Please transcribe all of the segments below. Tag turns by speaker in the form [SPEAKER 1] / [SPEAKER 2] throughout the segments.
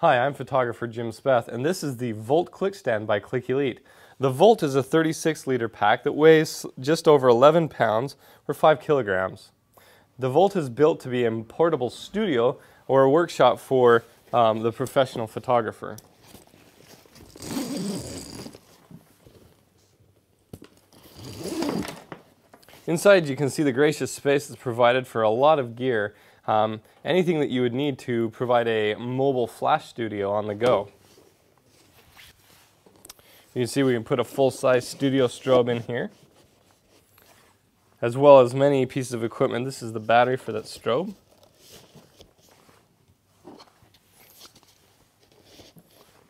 [SPEAKER 1] Hi, I'm photographer Jim Speth, and this is the Volt ClikStand by Clik Elite. The Volt is a 36-liter pack that weighs just over 11 pounds or 5 kilograms. The Volt is built to be a portable studio or a workshop for the professional photographer. Inside you can see the gracious space that's provided for a lot of gear. Anything that you would need to provide a mobile flash studio on the go. You can see we can put a full-size studio strobe in here, as well as many pieces of equipment. This is the battery for that strobe.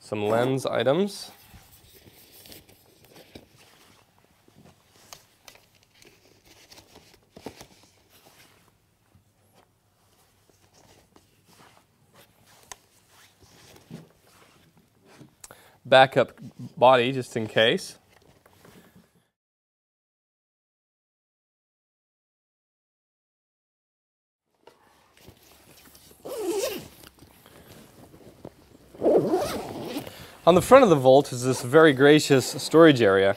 [SPEAKER 1] Some lens items. Backup body just in case. On the front of the Volt is this very gracious storage area.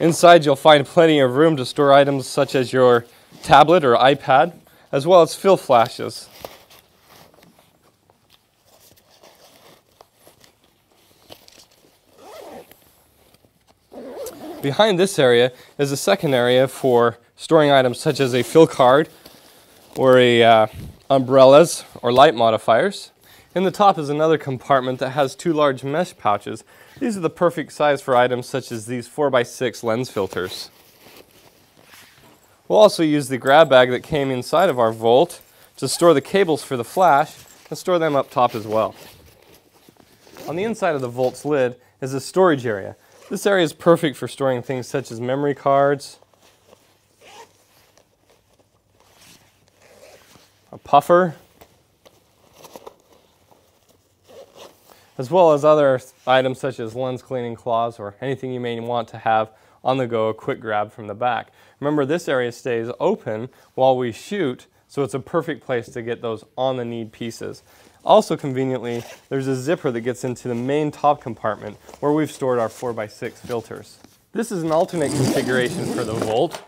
[SPEAKER 1] Inside you'll find plenty of room to store items such as your tablet or iPad, as well as fill flashes. Behind this area is a second area for storing items such as a fill card or umbrellas or light modifiers. In the top is another compartment that has two large mesh pouches. These are the perfect size for items such as these 4x6 lens filters. We'll also use the grab bag that came inside of our Volt to store the cables for the flash and store them up top as well. On the inside of the Volt's lid is a storage area. This area is perfect for storing things such as memory cards, a puffer, as well as other items such as lens cleaning cloths or anything you may want to have on the go, a quick grab from the back. Remember, this area stays open while we shoot, so it's a perfect place to get those on-the-need pieces. Also conveniently, there's a zipper that gets into the main top compartment where we've stored our 4x6 filters. This is an alternate configuration for the Volt.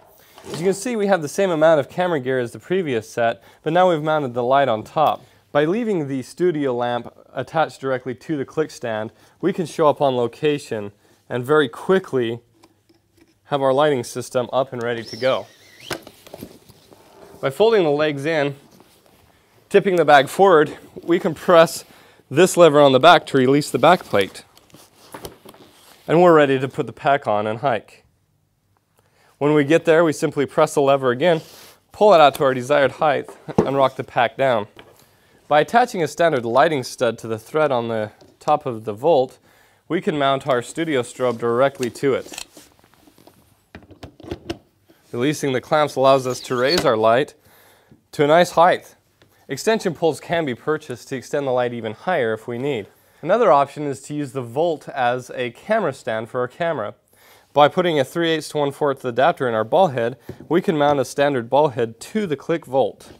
[SPEAKER 1] As you can see, we have the same amount of camera gear as the previous set, but now we've mounted the light on top. By leaving the studio lamp attached directly to the ClikStand, we can show up on location and very quickly have our lighting system up and ready to go. By folding the legs in, tipping the bag forward, we can press this lever on the back to release the back plate. And we're ready to put the pack on and hike. When we get there, we simply press the lever again, pull it out to our desired height, and rock the pack down. By attaching a standard lighting stud to the thread on the top of the Volt, we can mount our studio strobe directly to it. Releasing the clamps allows us to raise our light to a nice height. Extension poles can be purchased to extend the light even higher if we need. Another option is to use the Volt as a camera stand for our camera. By putting a 3/8 to 1/4 adapter in our ball head, we can mount a standard ball head to the Clik Volt.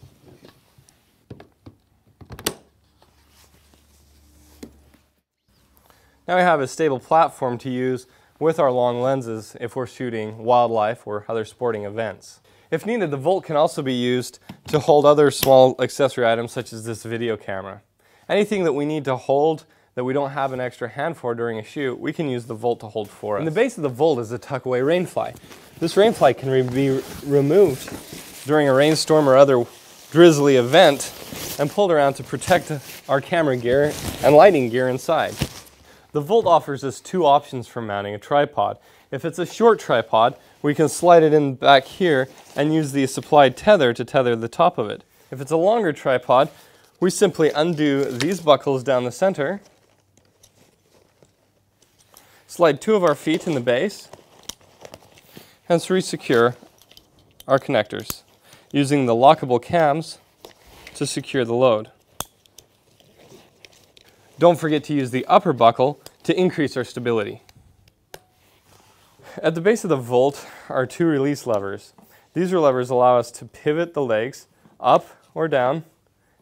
[SPEAKER 1] Now we have a stable platform to use with our long lenses if we're shooting wildlife or other sporting events. If needed, the Volt can also be used to hold other small accessory items such as this video camera. Anything that we need to hold that we don't have an extra hand for during a shoot, we can use the Volt to hold for us. In the base of the Volt is a tuck-away rainfly. This rainfly can be removed during a rainstorm or other drizzly event and pulled around to protect our camera gear and lighting gear inside. The Volt offers us two options for mounting a tripod. If it's a short tripod, we can slide it in back here and use the supplied tether to tether the top of it. If it's a longer tripod, we simply undo these buckles down the center, slide two of our feet in the base, and re-secure our connectors, using the lockable cams to secure the load. Don't forget to use the upper buckle to increase our stability. At the base of the Volt are two release levers. These levers allow us to pivot the legs up or down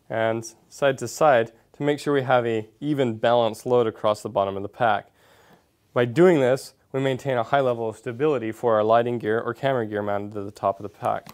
[SPEAKER 1] and side to side to to make sure we have an even balanced load across the bottom of the pack. By doing this, we maintain a high level of stability for our lighting gear or camera gear mounted to the top of the pack.